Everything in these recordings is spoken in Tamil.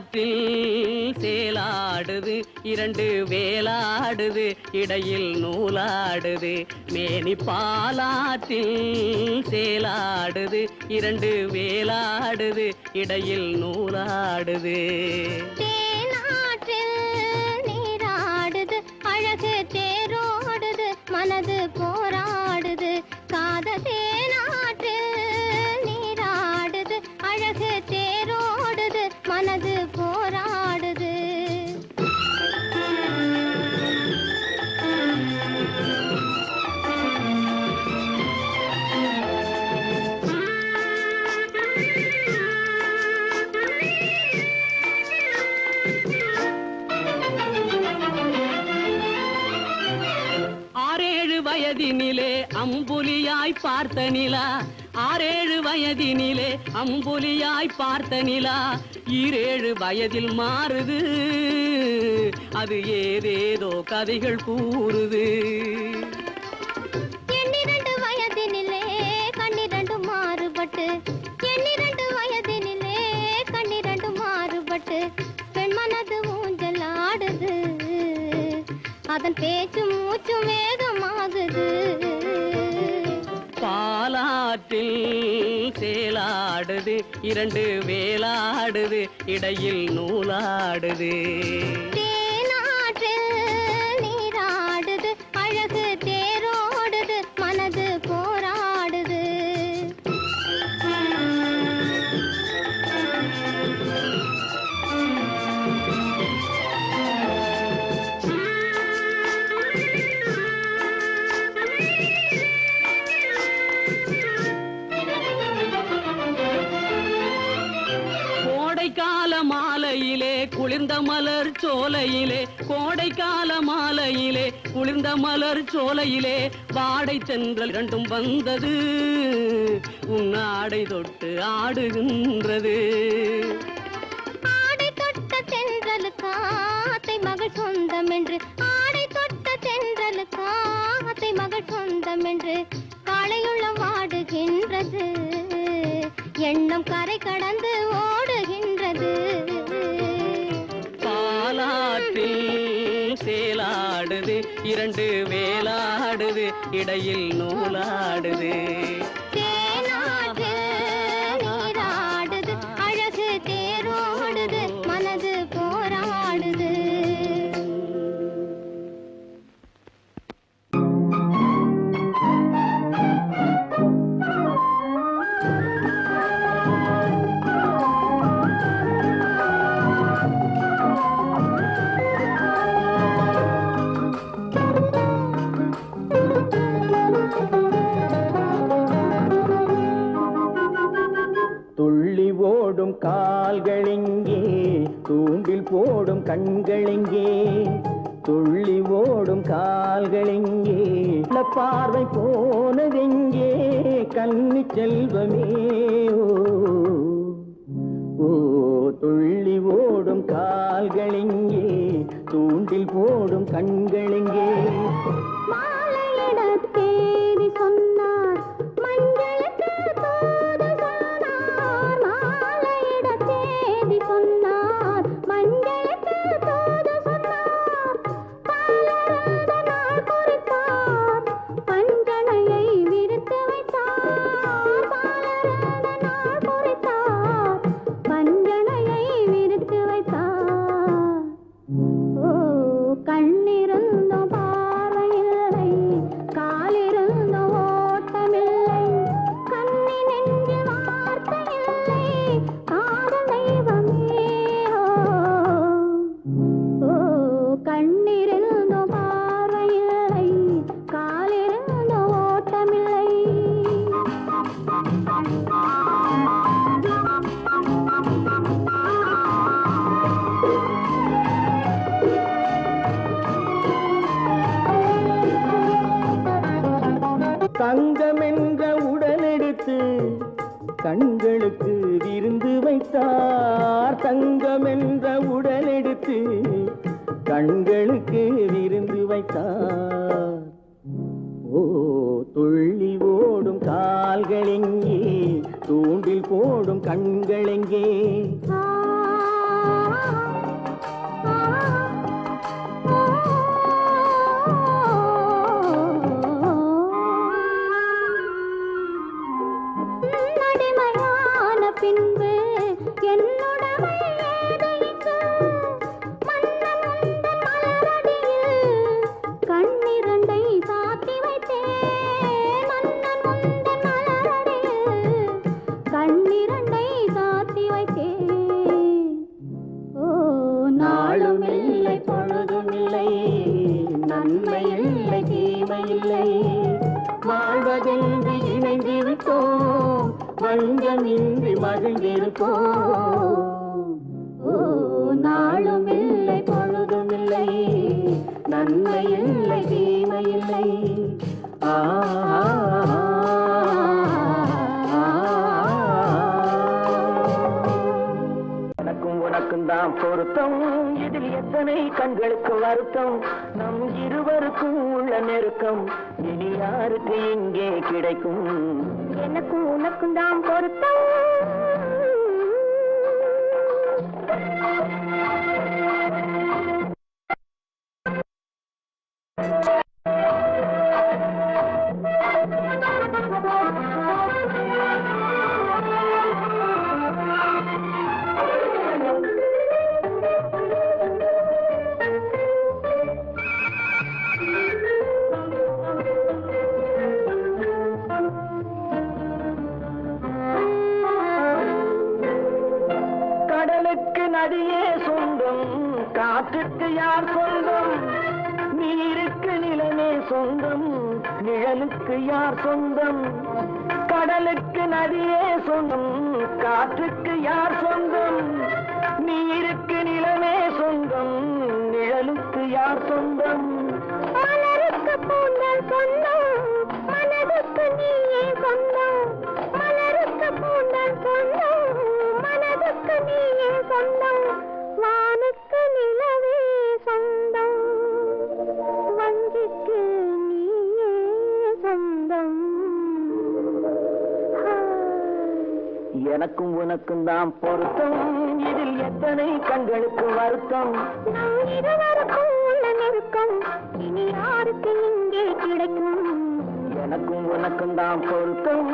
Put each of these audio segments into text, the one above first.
பாலாற்றில் சேலாடுது இரண்டு வேலாடுது இடையில் நூலாடுது மேனி பாலாற்றில் சேலாடுது இரண்டு வேலாடுது இடையில் நூலாடுது தேனாற்றில் நீராடுது அழகு தேரோடுது மனது போராடுது காதல் தேனாற்றில் நீராடுது அழகு தேரோடுது மனது போராடுது வயதினிலே அம்புலியாய் பார்த்த நிலா 6-7 வயதினிலே அம்புலியாய் பார்த்த நிலா 7 வயதில் மாறுது அது ஏதேதோ கதைகள் கூறுது 12 வயதினிலே கண்ணிரண்டு மாறுபட்டு 12 வயதினிலே கண்ணிரண்டு மாறுபட்டு பெண் மனது ஊஞ்சல் ஆடுது அதன் பேச்சு மூச்சு வேகமாகுது பாலாற்றில் சேலாடுது இரண்டு வேலாடுது இடையில் நூலாடுது தேனாற்றில் நீராடுது அழகு தேரோடுது மனது போராடுது கோடைக்கால மாலையிலே குளிர்ந்த மலர் சோலையிலே கோடைக்கால மாலையிலே குளிர்ந்த மலர் சோலையிலே வாடை தென்றல் இரண்டும் வந்தது உன்னாடை தொட்டு ஆடுகின்றது ஆடை தொட்ட தென்றலுக்கு ஆத்தை மகள் சொந்தம் என்று ஆடை தொட்ட தென்றலுக்கு ஆத்தை மகள் சொந்தம் என்று காளையுள்ள வாடுகின்றது எண்ணம் கரை கடந்து ஓடுகின்றது பாலாற்றில் சேலாடுது இரண்டு வேலாடுது இடையில் நூலாடுது தேனாற்றில் நீராடுது அழகு தேரோடுது மனது போராடுது துள்ளி ஓடும் கால்களெங்கே தூண்டில் போடும் கண்களெங்கே துள்ளி ஓடும் கால்களெங்கே பார்வை போனதெங்கே கன்னி செல்வமே ஓ துள்ளி ஓடும் கால்களெங்கே தூண்டில் போடும் கண்களெங்கே மாலையிடத்தேதி சொன்னார் மஞ்சளுக்கு தூது சொன்னார் மாலையிடத்தேதி சொன்னார் மஞ்சளுக்கு தூது சொன்னார் பாலரத நாள் குறித்தார் பஞ்சனையை விரித்து வைத்தார் பாலரத நாள் குறித்தார் பஞ்சனையை விரித்து வைத்தார் ஓ கண்ணிருந்தோம் பார்வையில்லை காலிருந்தோம் ஓட்டமில்லை கண்ணி நெஞ்சில் வார்த்தையில்லை காதல் தெய்வமே ஓ கண்ணிருந்தோம் பார்வையில்லை காலிருந்தோம் ஓட்டமில்லை தங்கம் என்ற உடலெடுத்து கண்களுக்கு விருந்து வைத்தார் தங்கம் என்ற உடலெடுத்து கண்களுக்கு விருந்து வைத்தார் ஓ துள்ளி ஓடும் கால்களெங்கே தூண்டில் போடும் கண்களெங்கே ஆ இன்று இணைந்திருப்போம் வஞ்சமின்றி மகிழ்ந்திருப்போம் நாளும் இல்லை பொழுதும் இல்லை நன்மை இல்லை தீமை இல்லை எனக்கும் உனக்கும் தான் பொருத்தம் இதில் எத்தனை கண்களுக்கு வருத்தம் நம் இருவருக்கும் உள்ள நெருக்கம் இனி யாருக்கு இங்கே கிடைக்கும் எனக்கும் உனக்கும் தான் பொருத்தம் கடலுக்கு நதியே சொந்தம் காற்றுக்கு யார் சொந்தம் நீருக்கு நிலமே சொந்தம் நிழலுக்கு யார் சொந்தம் கடலுக்கு நதியே சொந்தம் காற்றுக்கு யார் சொந்தம் நீருக்கு நிலமே சொந்தம் நிழலுக்கு யார் சொந்தம் மலருக்கு பூந்தல் சொந்தம் மனதுக்கு நீயே சொந்தம் மலருக்கு பூந்தல் சொந்தம் மனதுக்கு நீயே சொந்தம் வானுக்கு நிலவே சொந்தம் வஞ்சிக்கு நீயே சொந்தம் எனக்கும் உனக்கும் தான் பொருத்தம் இதில் எத்தனை கண்களுக்கு வருத்தம் நம் இருவருக்கும் உள்ள நெருக்கம் இனி யாருக்கு இங்கே கிடைக்கும் எனக்கும் உனக்கும் தான் பொருத்தம்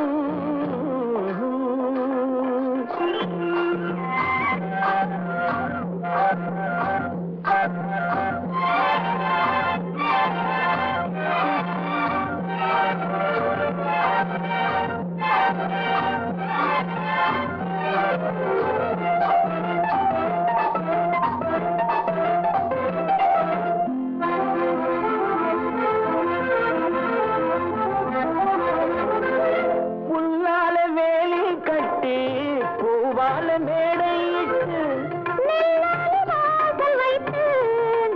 புல்லால வேலி கட்டி பூவால மேடையிட்டு வாசல் வைத்து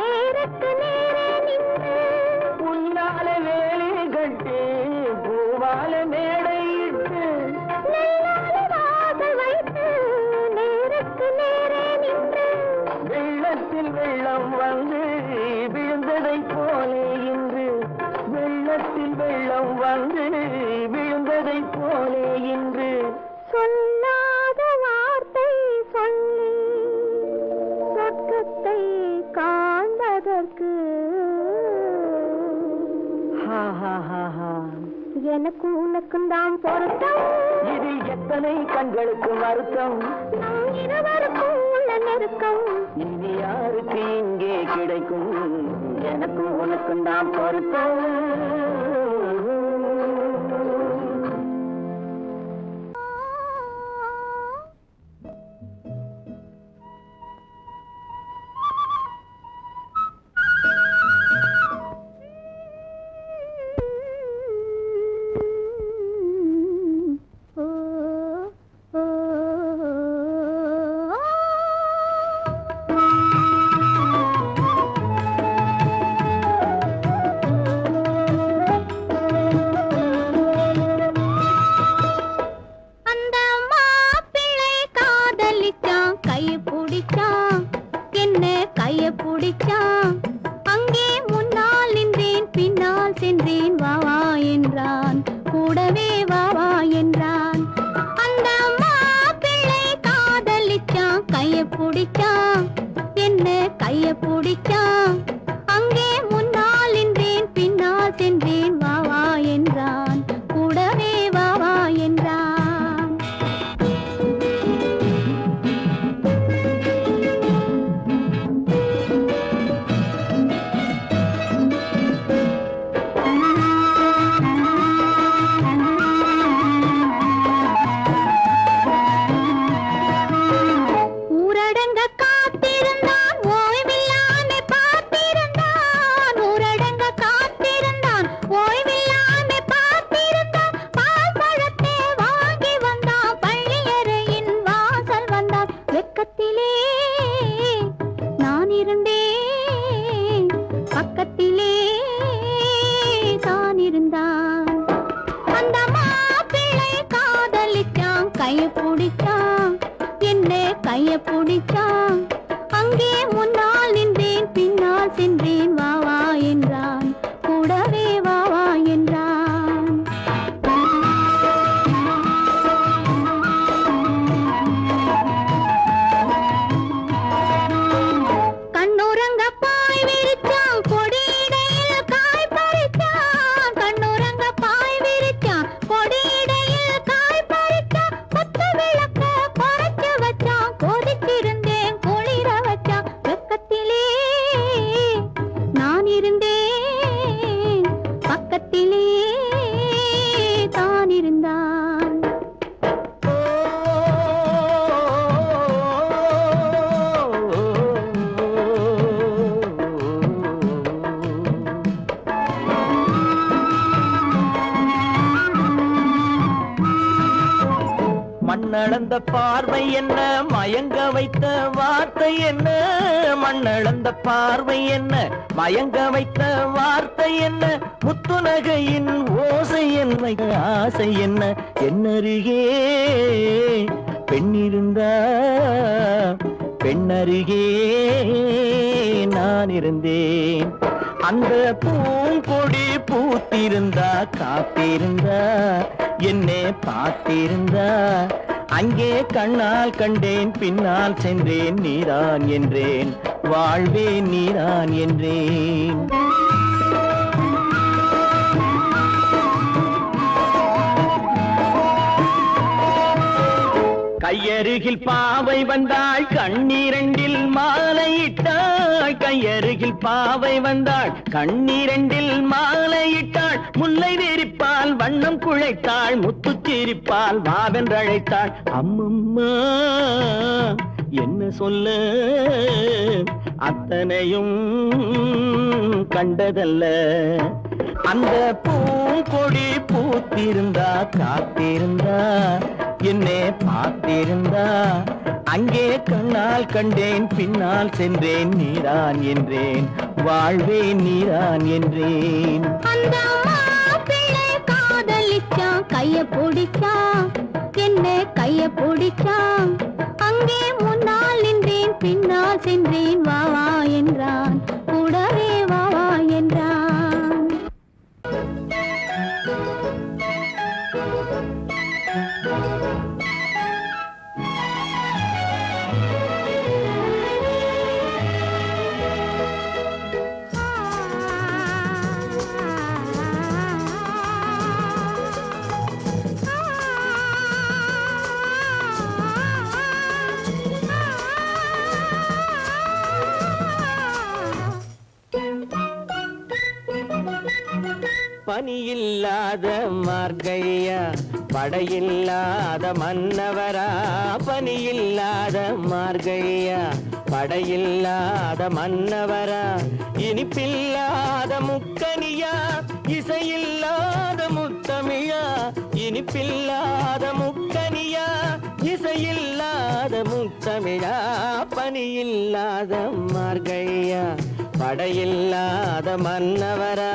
நேருக்கு நேரே நின்று புல்லால வேலி கட்டி பூவால மேடையிட்டு வாசல் வைத்து நேருக்கு நேரே நின்று வெள்ளத்தில் வெள்ளம் வந்து விழுந்ததை போலே இன்று வெள்ளத்தில் வெள்ளம் வந்து விழுந்ததை போலே இன்று சொல்லாத வார்த்தை சொல்லி சொர்க்கத்தை காண்பதற்கு எனக்கு உனக்கும் தான் பொருத்தம் இதில் எத்தனை கண்களுக்கு வருத்தம் நம் இருவருக்கும் உள்ள நெருக்கம் இனி யாருக்கு இங்கே கிடைக்கும் எனக்கும் உனக்கும் தான் பொருத்தம் அந்த மாப்பிள்ளை காதலிச்சான் கைய பிடிச்சான் என்ன கைய பிடிச்சான் அங்கே முன்னால் நின்றேன் பின்னால் சென்றேன் வா வா என்றான் கூடவே வா வா என்றான் அந்த மாப்பிள்ளை காதலிச்சான் கைய பிடிச்சான் என்ன கைய பிடிச்சான் அங்கே முன்னால் நின்றேன் பின்னால் சென்றேன் வா வா என்றான் கூடவே வா வா என்றான் ஊரடங்க காத்திருந்தான் ஓய்வில்லாமல் பார்த்திருந்தான் பிடிச்சான் அங்கே முன்னால் நின்றேன் பின்னால் சென்றேன் வா வா என்றான் கூடவே வா வா என்றான் கண்ணுறங்க பாய் விரிச்சான் கொடியிடையில் காய் பறிச்சான் கண்ணுறங்க பாய் விரிச்சான் கொடியிடையில் காய் பறிச்சான் கொத்து விளக்க குறைச்சு வச்சான் கொதிச்சிருந்தேன் குளிர வச்சான் வெக்கத்திலே நான் இருந்தேன் பக்கத்திலே தான் இருந்தான் மண்ணளந்த பார்வை என்ன மயங்க வைத்த வார்த்தை என்ன மண்ணளந்த பார்வை என்ன மயங்க வைத்த வார்த்தை என்ன முத்துநகையின் ஓசை என்ன ஆசை என்ன என்னருகே பெண்ணிருந்தா பெண்ணருகே நான் இருந்தேன் அந்த பூங்கொடி பூத்திருந்தா காத்திருந்தா என்னை பார்த்திருந்தா அங்கே கண்ணால் கண்டேன் பின்னால் சென்றேன் நீதான் என்றேன் வாழ்வே நீதான் என்றேன் கையருகில் பாவை வந்தாள் கண்ணீரண்டில் மாலையிட்டாள் கையருகில் பாவை வந்தாள் கண்ணீரண்டில் மாலையிட்டாள் முல்லை நெறிப்பால் வண்ணம் குழைத்தாள் முத்துச்சிரிப்பால் வாவென்றழைத்தாள் அம்மம்மா என்ன சொல்ல அத்தனையும் கண்டதல்ல அந்த பூங்கொடி பூத்திருந்தா காத்திருந்தா என்னை பார்த்திருந்தா அங்கே கண்ணால் கண்டேன் பின்னால் சென்றேன் நீதான் என்றேன் வாழ்வே நீதான் என்றேன் அந்த மாப்பிள்ளை காதலிச்சான் கைய பிடிச்சான் என்ன கைய பிடிச்சான் அங்கே முன்னால் நின்றேன் பின்னால் சென்றேன் வா வா என்றான் கூடவே வா வா என்றான் பனியில்லாத மார்கழியா படையில்லாத மன்னவரா பனியில்லாத மார்கழியா படையில்லாத மன்னவரா இனிப்பில்லாத முக்கனியா இசையில்லாத முத்தமிழா இனிப்பில்லாத முக்கனியா இசையில்லாத முத்தமிழா பனியில்லாத மார்கழியா படையில்லாத மன்னவரா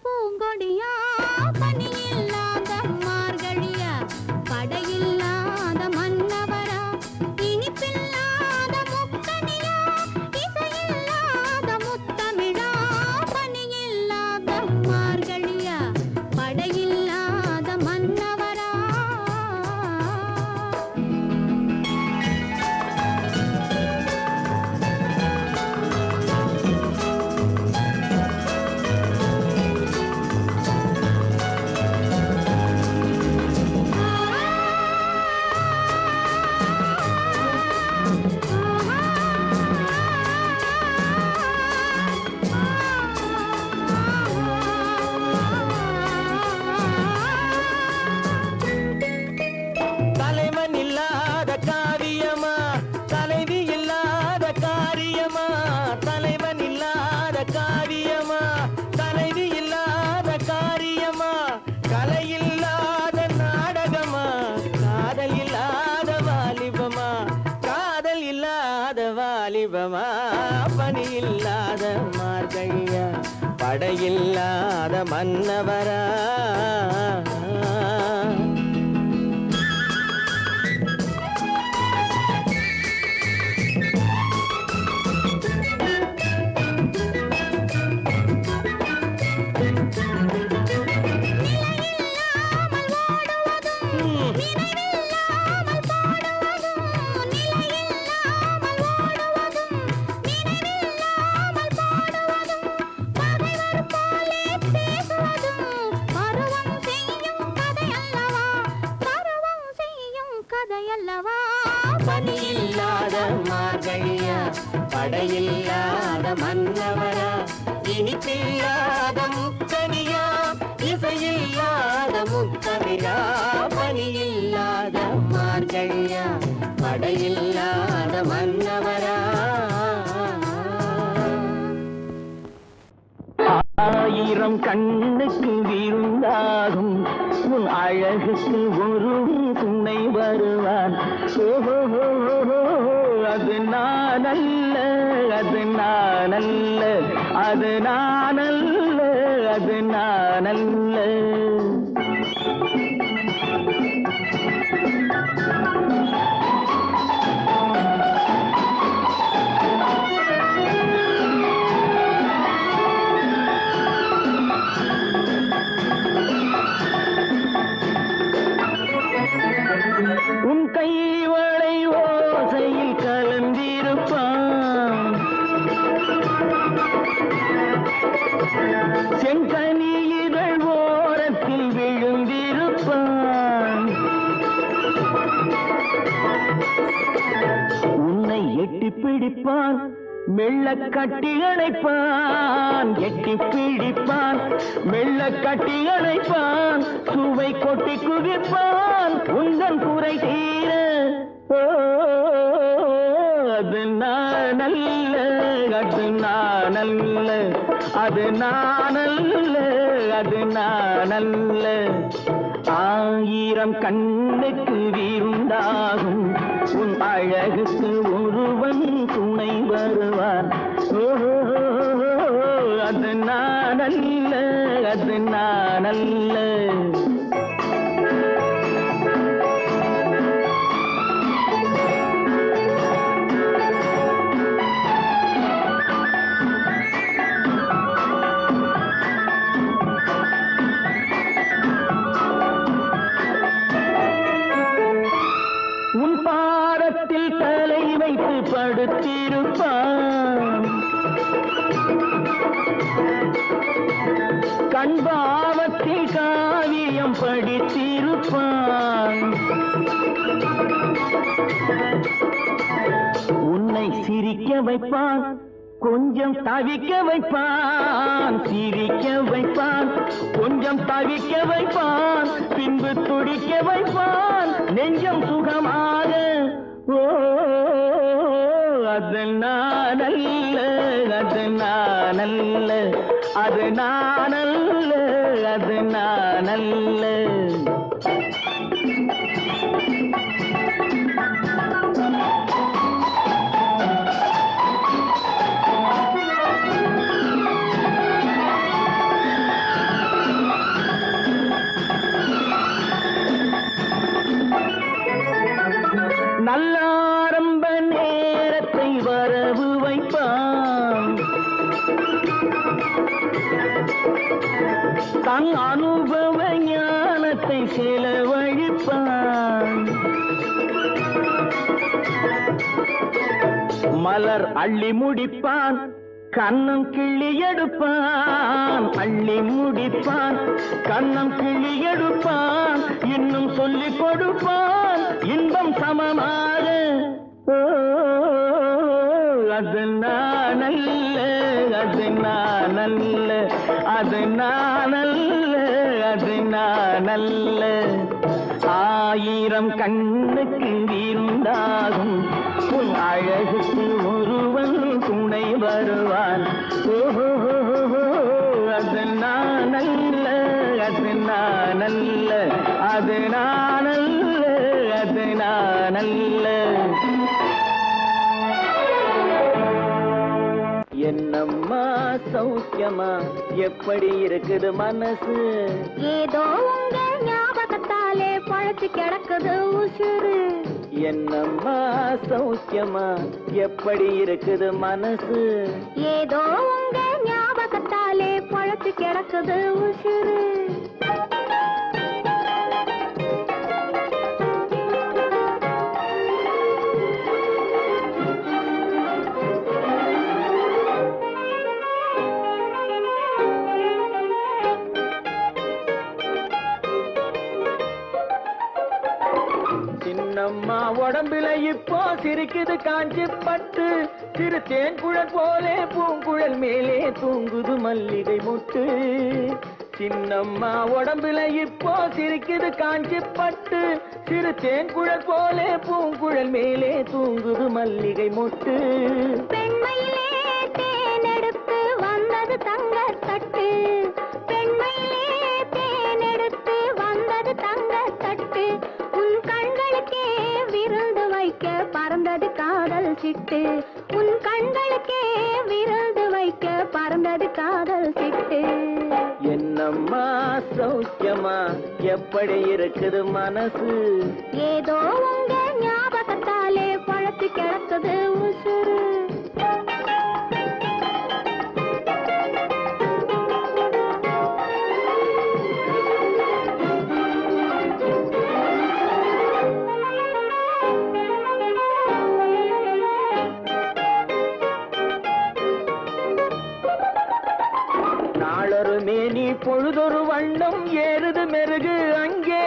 பூங்கொடியா பனியில்லாத மார்கழியா தீபமா பணி இல்லாத மார்கழியா படையில்லாத மன்னவரா பணியில்லாத மார்கழியா படையில்லாத மன்னவரா இனிப்பில்லாத முக்கனியா இசையில்லாத முக்கவிரா பணியில்லாத மார்கழியா படையில்லாத மன்னவரா ஆயிரம் கண்ணுக்கு விருந்தாகும் உன் அழகுக்கு ஒரு துணை வருவான் அது நானல்ல அது நானல்ல அது நானல்ல அது நானல்ல உன் கைவளை ஓசையில் கலந்திருப்பான் செங்கனியிதழ் ஓரத்தில் விழுந்திருப்பான் உன்னை எட்டி பிடிப்பான் மெல்ல கட்டி அணைப்பான் எட்டி பிடிப்பான் மெல்ல கட்டி அணைப்பான் சுவை கொட்டி குவிப்பான் உந்தன் குறை தீர அது நானல்ல அது நானல்ல அது நானல்ல அது நானல்ல ஆயிரம் கண்ணுக்கு விருந்தாகும் உன் அழகுக்கு ஒருவன் துணை வருவான் அது நானல்ல அது நானல்ல உன் பாதத்தில் தலை வைத்து படுத்திருப்பான் கண்பாவத்தில் காவியம் படித்திருப்பான் உன்னை சிரிக்க வைப்பான் கொஞ்சம் தவிக்க வைப்பான் சிரிக்க வைப்பான் கொஞ்சம் தவிக்க வைப்பான் பின்பு துடிக்க வைப்பான் நெஞ்சம் சுகமாக அது நானல்ல அது நானல்ல அது நானல்ல அது நானல்ல நல்ல ஆரம்ப நேரத்தை வரவு வைப்பான் தன் அனுபவ ஞானத்தை செலவழிப்பான் மலர் அள்ளி முடிப்பான் கண்ணம் கிள்ளி எடுப்பான் அள்ளி முடிப்பான் கண்ணம் கிள்ளி எடுப்பான் இன்னும் சொல்லிக் கொடுப்பான் இன்பம் சமமாக அது நானல்ல அது நானல்ல அது நானல்ல அது நானல்ல ஆயிரம் கண்ணுக்கு விருந்தாகும் உன் அழகுக்கு ஒருவன் துணை வருவான் அது நானல்ல அது நானல்ல அது நானல்ல அது நானல்ல சௌக்கியமா எப்படி இருக்குது மனசு ஏதோ உங்க ஞாபகத்தாலே பழச்சு கிடக்குது உசுறு என்னம்மா சௌக்கியமா எப்படி இருக்குது மனசு ஏதோ உங்க ஞாபகத்தாலே பழச்சு கிடக்குது உசுறு சின்னம்மா உடம்புல இப்போ சிரிக்குது காஞ்சி பட்டு சிறு தேன்குழல் போலே பூங்குழல் மேலே தூங்குது மல்லிகை முட்டு சின்னம்மா உடம்புல இப்போ சிரிக்குது காஞ்சி பட்டு சிறு தேன்குழல் போலே பூங்குழல் மேலே தூங்குது மல்லிகை முட்டு பெண்மையிலே தேனெடுத்து வந்தது தங்க தட்டு பெண்மையிலே தேனெடுத்து வந்தது தங்க தட்டு உன் கண்களுக்கே விருந்து வைக்க பறந்தது காதல் சிட்டு உன் கண்களுக்கே விருந்து வைக்க பறந்தது காதல் சிட்டு என்னம்மா சௌக்கியமா எப்படி இருக்குது மனசு ஏதோ உங்க ஞாபகத்தாலே பழச்சு கிடக்குது உசுறு நாளொரு மேனி பொழுதொரு வண்ணம் ஏறுது மெருகு அங்கே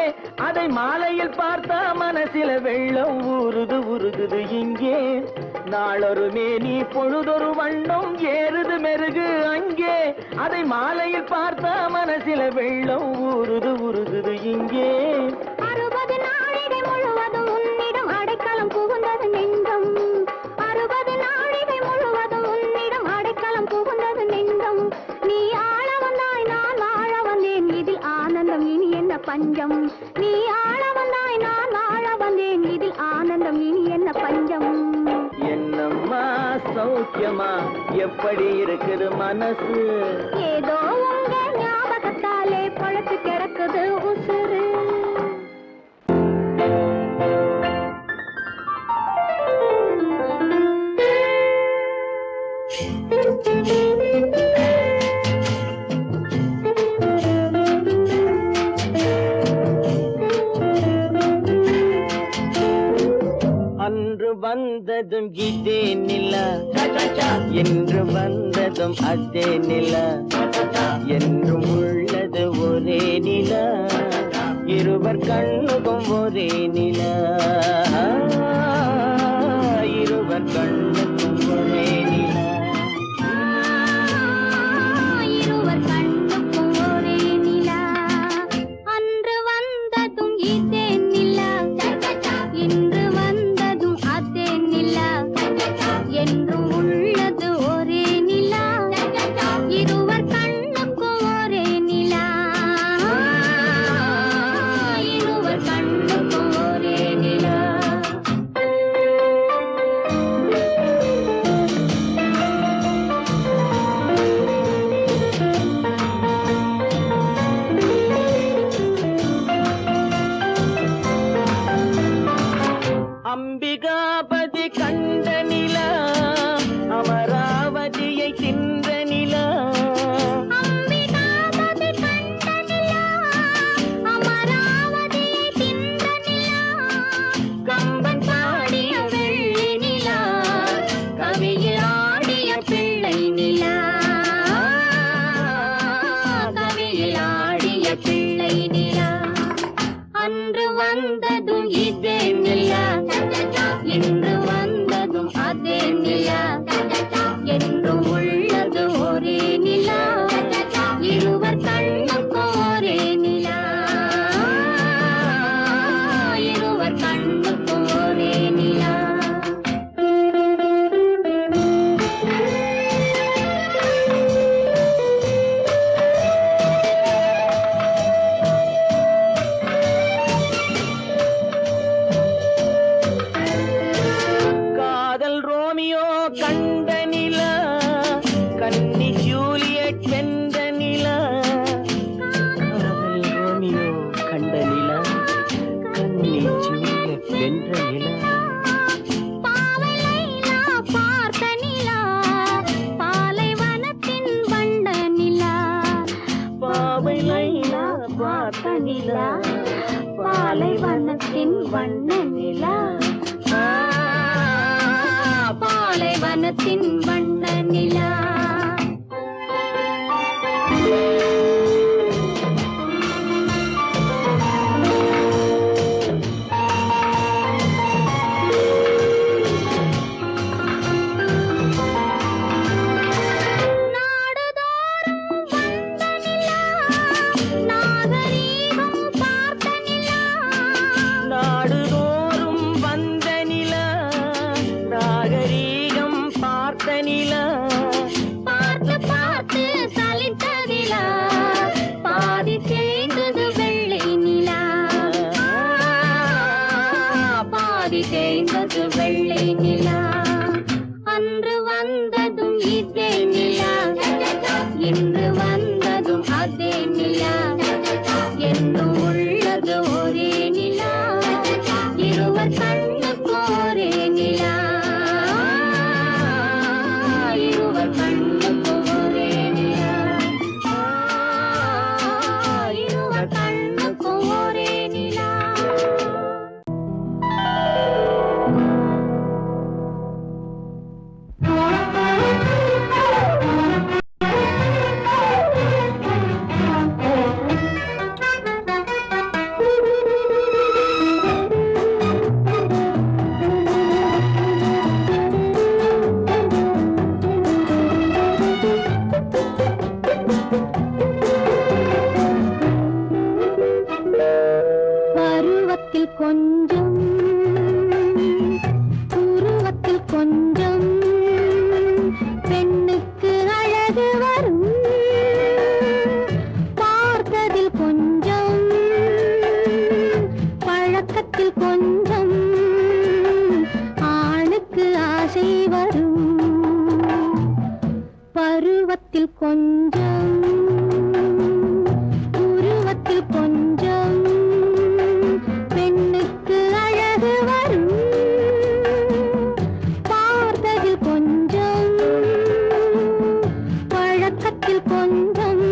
அதை மாலையில் பார்த்தா மனசில வெள்ளம் ஊறுது உருகுது இங்கே நாளொரு மேனி பொழுதொரு வண்ணம் ஏறுது மெருகு அங்கே அதை மாலையில் பார்த்தா மனசில வெள்ளம் ஊறுது உருகுது இங்கே 60 நாழிகை முழுவதும் உன்னிடம் அடைக்கலம் புகுந்தது நெஞ்சம் 60 நாழிகை முழுவதும் உன்னிடம் அடைக்கலம் புகுந்தது நெஞ்சம் நீ ஆள வந்தாய் நான் வாழ வந்தேன் இதில் ஆனந்தம் இனி என்ன பஞ்சம் நீ ஆள வந்தாய் நான் வாழ வந்தேன் இதில் ஆனந்தம் இனி என்ன பஞ்சம் என்னம்மா சௌக்கியமா எப்படி இருக்குது மனசு ஏதோ உங்க ஞாபகத்தாலே பழச்சு கிடக்குது உசுறு அன்று வந்ததும் இதே நிலா என்று வந்ததும் அதே நிலா என்றும் உள்ளது ஒரே நிலா இருவர் கண்ணுக்கும் ஒரே நிலா இருவர் கண்ணுக்கும் ஒரே நிலா இருவர் கண்ணுக்கும் ஒரே நிலா அன்று வந்ததும் இதே நிலா இன்று வந்ததும் அதே நிலா என்றும் உள்ளது ஒரே நிலா இருவர் கண்ணுக்கும் ஒரே நிலா இருவர் கண்ணுக்கும் ஒரே நிலா அம்பிகாபதி கண்ட நிலா அமராவதியை தின்ற நிலா அம்பிகாபதி கண்ட நிலா அமராவதியை தின்ற நிலா கம்பன் பாடிய வெள்ளி நிலா கவியில் ஆடிய பிள்ளை நிலா கவியில் ஆடிய பிள்ளை நிலா அன்று வந்ததும் இதே நிலா நிலா பாவை லைலா பார்த்த நிலா பாலைவனத்தின் வண்ண நிலா பாவை லைலா பார்த்த நிலா பாலைவனத்தின் வண்ண நிலா பாலைவனத்தின் வண்ண நிலா நாடுதோறும் வந்த நிலா நாகரீகம் பார்த்த நிலா பார்த்து பார்த்து சலித்த நிலா பாதி தேய்ந்தது வெள்ளை நிலா பாதி தேய்ந்தது வெள்ளை நிலா அன்று வந்ததும் இதே நிலா இன்று வந்ததும் அதே நிலா என்றும் உள்ளது ஒரே நிலா இருவர் கண்ணுக்கு ஒரே நிலா இருவர் கண்ணுக்கு ஒரே நிலா இருவர் கண்ணுக்கு ஒரே நிலா பருவத்தில் கொஞ்சம் உருவத்தில் கொஞ்சம் பெண்ணுக்கு அழகு வரும் பார்த்ததில் கொஞ்சம் பழக்கத்தில் கொஞ்சம் ஆணுக்கு ஆசை வரும் பருவத்தில் கொஞ்சம் உருவத்தில் கொஞ்சம் பெண்ணுக்கு அழகு வரும் பார்த்ததில் கொஞ்சம் பழக்கத்தில் கொஞ்சம்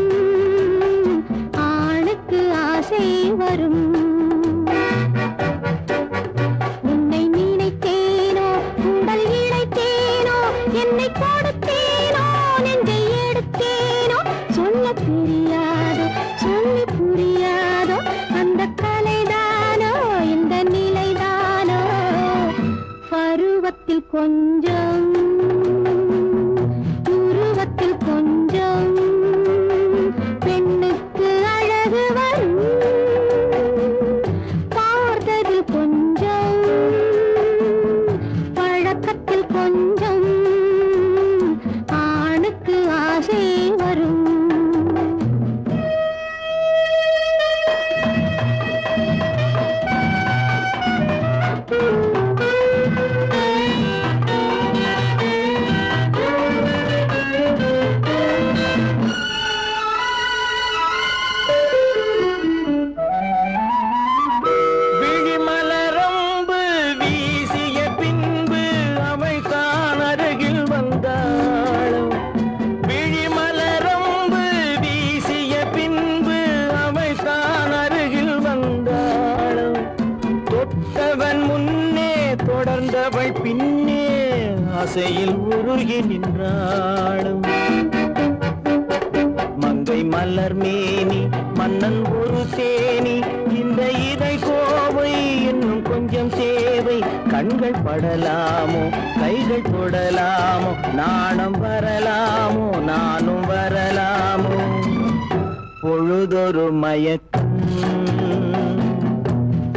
ஆணுக்கு ஆசை வரும் உன்னை நினைத்தேனோ உடல் இழைத்தேனோ என்னை கொடுத்தேனோ நெஞ்சை எடுத்தேனோ சொல்ல தெரியாதோ சொல்லி புரியாதோ அந்த கலைதானோ இந்த நிலைதானோ பருவத்தில் கொஞ்சம் உருவத்தில் கொஞ்சம் பெண்ணுக்கு அழகு வரும் பார்த்ததில் கொஞ்சம் பழக்கத்தில் கொஞ்சம் ஆணுக்கு ஆசை வரும் விழிமலரம்பு வீசிய பின்பு அவள் தான் அருகில் வந்தாளும் விழிமலரம்பு வீசிய பின்பு அவள் தான் அருகில் வந்தாளும் தொட்டவன் முன்னே தொடர்ந்தவள் பின்னே ஆசையில் உருகி நின்றாளும் மங்கை மலர் மேனி மன்னன் ஒரு தேனி இந்த இதை கோவை இன்னும் கொஞ்சம் தேவை கண்கள் படலாமோ கைகள் தொடலாமோ நாணம் வரலாமோ நானும் வரலாமோ பொழுதொரு மயக்கம்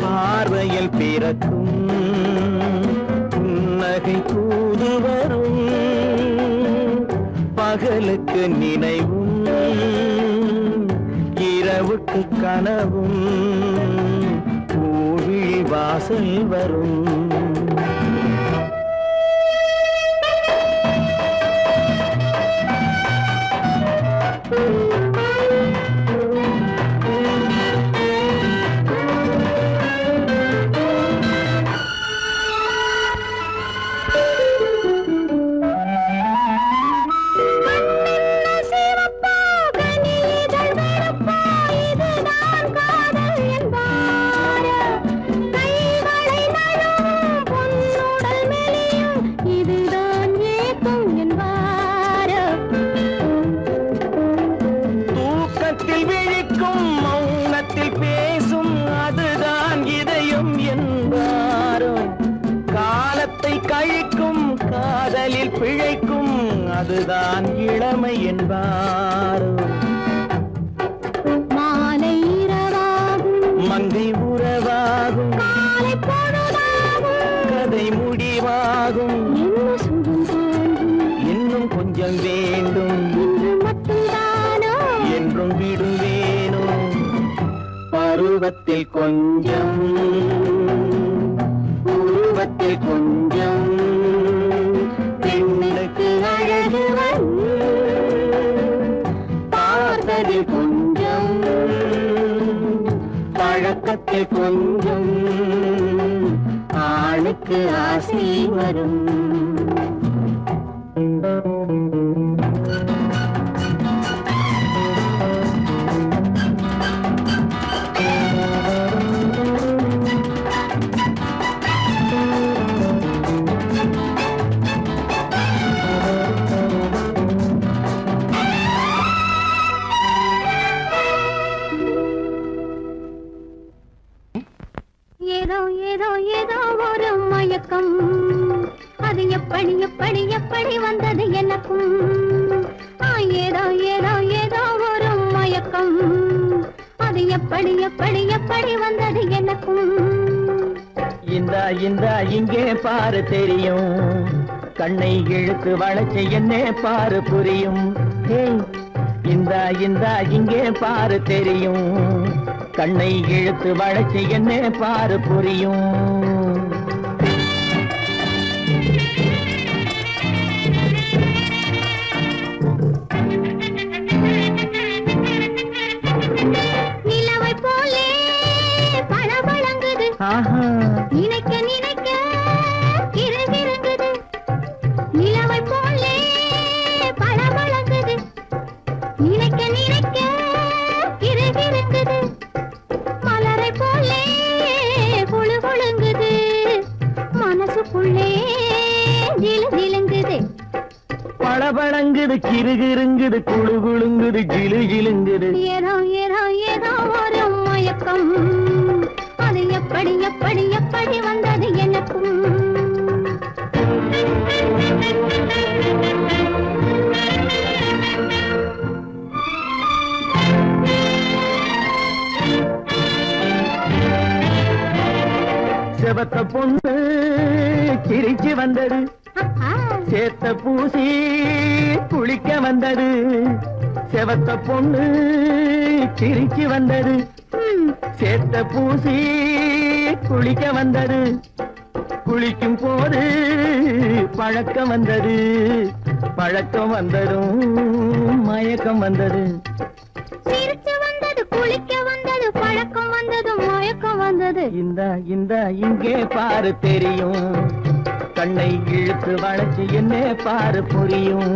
பார்வையில் பிறக்கும் புன்னகை தூது வரும் பகலுக்கு நினைவும் இரவுக்கு கனவும் பூவிழி வாசல் வரும் பிழைக்கும் அதுதான் இளமை என்பாரோ மாலை இரவாகும் மங்கை உறவாகும் காலை பொழுதாகும் கதை முடிவாகும் என்ன சுகம் தோன்றும் இன்னும் கொஞ்சம் வேண்டும் இன்று மட்டும்தானோ என்றும் விடுவேனோ பருவத்தில் கொஞ்சம் உருவத்தில் கொஞ்சம் பெண்ணுக்கு அழகு பார்த்ததில் கொஞ்சம் பழக்கத்தில் கொஞ்சம் ஆணுக்கு ஆசை வரும் ஏதோ ஏதோ ஏதோ ஒரு மயக்கம் அது எப்படி எப்படி எப்படி வந்தது எனக்கும் ஏதோ ஏதோ ஏதோ ஒரு மயக்கம் அது எப்படி எப்படி எப்படி வந்தது எனக்கும் இந்த இங்கே பாரு தெரியும் கண்ணை இழுத்து வளைச்சு என்ன பாரு புரியும் இந்த இங்கே பாரு தெரியும் கண்ணை இழுத்து வளைச்சு என்ன பாரு புரியும் நிலவை போலே பளபளங்குது நினைக்க நினைக்க கிறுகிறுங்குது நிலவை போலே பளபளங்குது நினைக்க நினைக்க கிறுகிறுங்குது மலரை போலே குழு குழுங்குது மனசுக்குள்ளே ஜிலு ஜிலுங்குது பளபளங்குது கிறுகிறுங்குது குழு குழுங்குது ஜிலு ஜிலுங்குது ஏதோ ஏதோ ஏதோ ஒரு மயக்கம் அது எப்படி எப்படி எப்படி வந்தது எனக்கும் செவத்த பொண்ணு சிரிச்சு வந்தது சேத்த பூசி குளிக்க வந்தது செவத்த பொண்ணு சிரிச்சு வந்தது சேத்த பூசி குளிக்க வந்தது குளிக்கும் போது பழக்கம் வந்தது பழக்கம் வந்ததும் மயக்கம் வந்தது சிரிச்சு வந்தது குளிக்க வந்தது பழக்கம் வந்தது மயக்கம் வந்தது இந்த இங்கே பாரு தெரியும் கண்ணை இழுத்து வளைச்சு என்ன பாரு புரியும்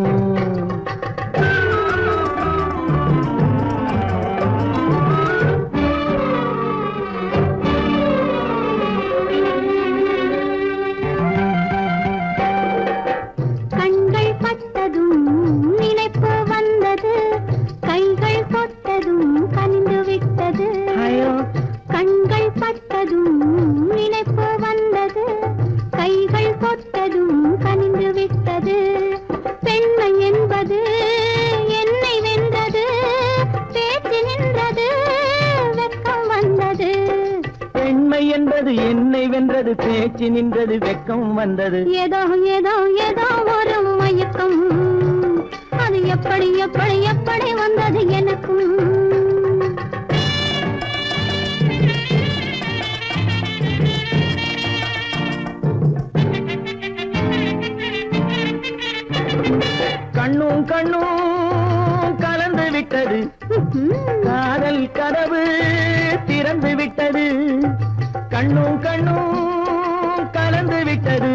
கண்கள் பட்டதும் நினைப்பு வந்தது கைகள் தொட்டதும் கனிந்து விட்டது கண்கள் பட்டதும் நினைப்பு வந்தது கைகள் தொட்டதும் கனிந்து விட்டது பெண்மை என்பது என்னை வென்றது பேச்சு நின்றது வெட்கம் வந்தது பெண்மை என்பது என்னை வென்றது பேச்சு நின்றது வெட்கம் வந்தது ஏதோ ஏதோ ஏதோ ஒரு மயக்கம் அது எப்படி எப்படி எப்படி வந்தது எனக்கும் கண்ணும் கண்ணும் கலந்து விட்டது காதல் கதவு திறந்து விட்டது கண்ணும் கண்ணும் கலந்து விட்டது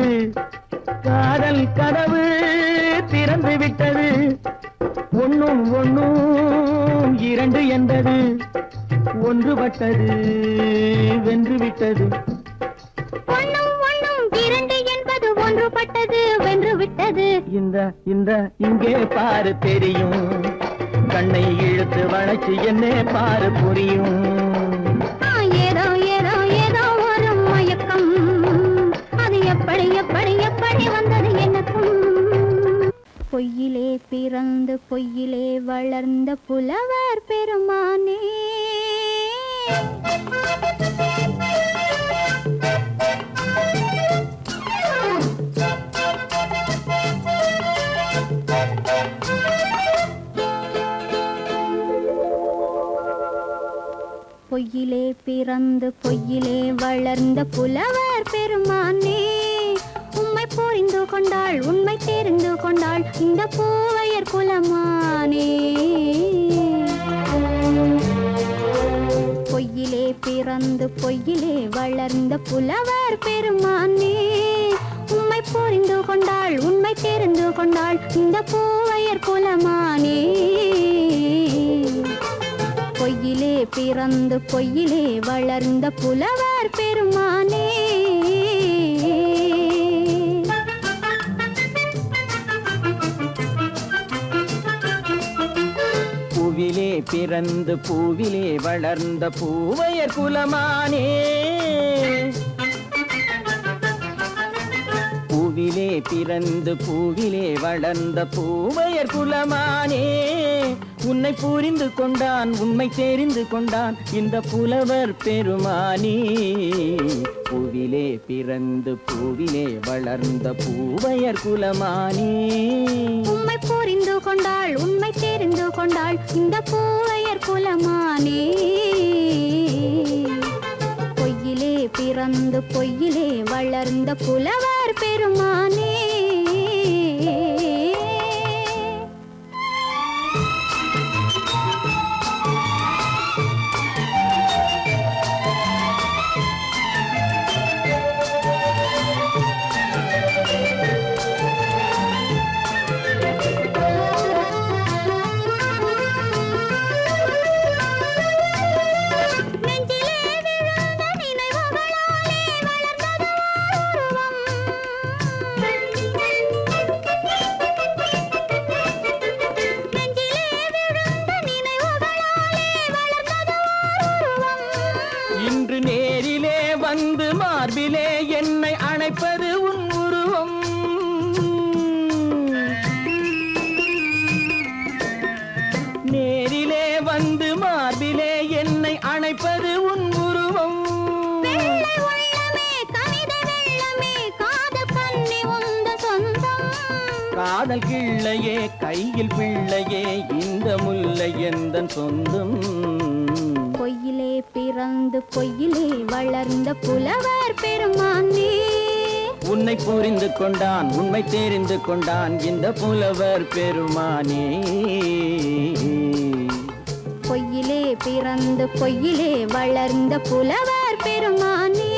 காதல் கதவு திறந்து விட்டது ஒண்ணும் ஒண்ணும் இரண்டு என்பது ஒன்றுபட்டது வென்று விட்டது ஒண்ணும் ஒண்ணும் இரண்டு என்பது ஒன்றுபட்டது வென்று விட்டது இந்த இங்கே பாரு தெரியும் கண்ணை இழுத்து வளைச்சு என்ன பாரு புரியும் ஏதோ ஏதோ ஏதோ ஒரு மயக்கம் அது எப்படி எப்படி எப்படி வந்தது எனக்கும் பிறந்து பொய்யிலே வளர்ந்த புலவர் பெருமானே பொய்யிலே பிறந்து பொய்யிலே வளர்ந்த புலவர் பெருமானே உம்மை புரிந்து கொண்டாள் உண்மை தெரிந்து கொண்டாள் இந்த பூவையர் குலமானே பொய்யிலே பிறந்து பொய்யிலே வளர்ந்த புலவர் பெருமானே உம்மை புரிந்து கொண்டாள் உண்மை தெரிந்து கொண்டாள் இந்த பூவையர் குலமானே பொய்யிலே பிறந்து பொய்யிலே வளர்ந்த புலவர் பெருமானே பூவிலே பிறந்து பூவிலே வளர்ந்த பூவையர் குலமானே பூவிலே பிறந்து பூவிலே வளர்ந்த பூவையர் குலமானே உன்னை புரிந்து கொண்டான் உண்மை தெரிந்து கொண்டான் இந்த புலவர் பெருமானே பூவிலே பிறந்து பூவிலே வளர்ந்த பூவையர் குலமானே உம்மை புரிந்து கொண்டாள் உண்மை தெரிந்து கொண்டாள் இந்த பூவையர் குலமானே பொய்யிலே பிறந்து பொய்யிலே வளர்ந்த புலவர் பெருமானே மார்பிலே என்னை அணைப்பது உன் உருவம் நேரிலே வந்து மார்பிலே என்னை அணைப்பது உன் உருவம் காதல் கிள்ளையே கையில் பிள்ளையே இந்த முல்லை எந்தன் சொந்தம் பொய்யிலே பிறந்து பொய்யிலே வளர்ந்த புலவர் பெருமானே உன்னை புரிந்து கொண்டான் உண்மை தெரிந்து கொண்டான் இந்த புலவர் பெருமானே பொய்யிலே பிறந்து பொய்யிலே வளர்ந்த புலவர் பெருமானே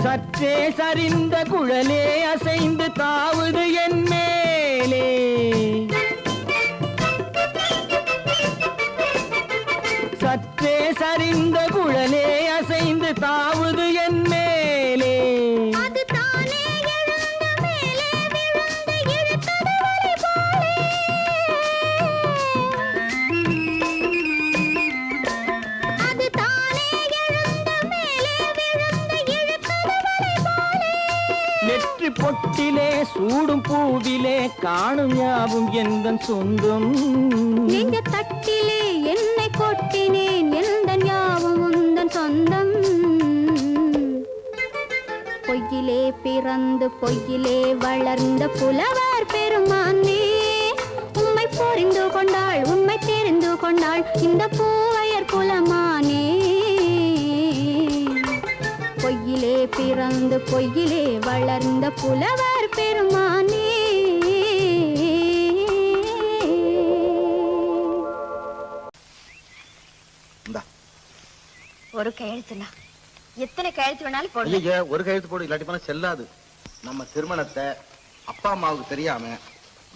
சற்றே சரிந்த குழலே அசைந்து தாவுது என் மேலே சற்றே சரிந்த குழலே அசைந்து தாவுது என் மேலே நெற்றி பொட்டிலே சூடும் பூவிலே காணும் யாவும் எந்தன் சொந்தம் நெஞ்ச தட்டிலே என்னை கொட்டினேன் எந்தன் யாவும் உந்தன் சொந்தம் பொய்யிலே பிறந்து பொய்யிலே வளர்ந்த புலவர் பெருமானே உம்மை புரிந்து கொண்டாள் உண்மை தெரிந்து கொண்டாள் இந்த பூவையர் குலமானே பொய்யிலே பிறந்து பொய்யிலே வளர்ந்த புலவர் பெருமானே ஒரு கையெழுத்துனா எத்தனை கையெழுத்து வேணாலும் போடு. ஒரு கையெழுத்து போடு, இல்லாட்டி போனா செல்லாது. நம்ம திருமணத்தை அப்பா அம்மாவுக்கு தெரியாம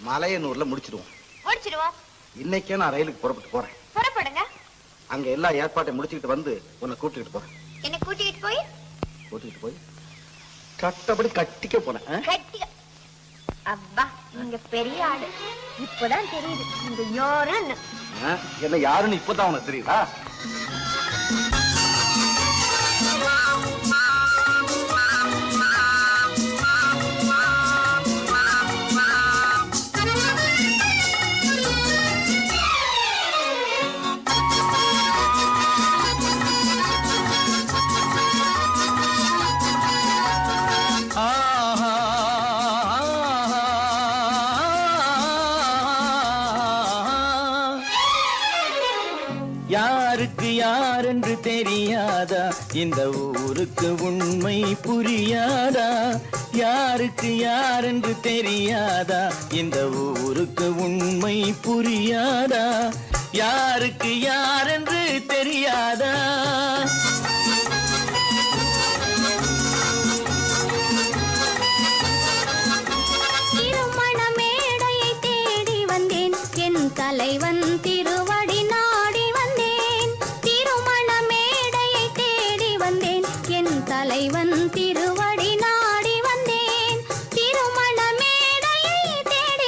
மலையனூர்ல முடிச்சிடுவோம். முடிச்சிடுவோம். இன்னைக்கே நான் ரயிலுக்கு புறப்பட்டு போறேன். புறப்படுங்க. அங்க எல்லா ஏற்பாட்டையும் முடிச்சுக்கிட்டு வந்து உன்னை கூட்டிட்டு போறேன். என்ன கூட்டிட்டு போய் கூட்டிட்டு போய் கட்டபடி கட்டிக்க போனேன். கட்டி. அப்பா நீங்க பெரிய ஆளு. இப்பதான் தெரியுது நீங்க யாருன்னு. என்ன யாருன்னு இப்பதான் உனக்கு தெரியுதா? யாருக்கு யாரென்று தெரியாதா, இந்த ஊருக்கு உண்மை புரியாதா? யாருக்கு யாரென்று தெரியாதா, இந்த ஊருக்கு உண்மை புரியாதா? யாருக்கு யாரென்று தெரியாதா? திருமண மேடையை தேடி வந்தேன், என் தலைவன் திருவடி நாடி வந்தேன். திருமண மேடையை தேடி வந்தேன், என் தலைவன் திருவடி நாடி வந்தேன். திருமண மேடையை தேடி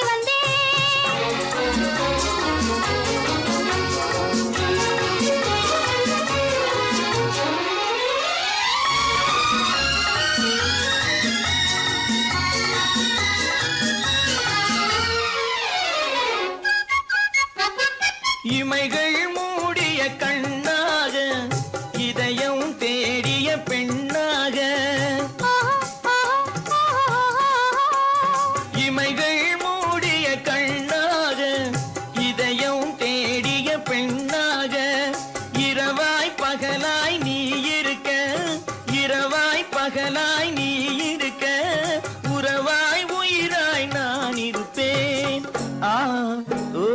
இமைகள் மூடிய கண்ணாக, இதயம் தேடிய பெண்ணாக. இமைகள் மூடிய கண்ணாக, இதயம் தேடிய பெண்ணாக. இரவாய் பகலாய் நீ இருக்க, இரவாய் பகலாய் நீ இருக்க, உறவாய் உயிராய் நான் இருப்பேன். ஆ ஓ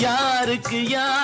யாருக்கு யார்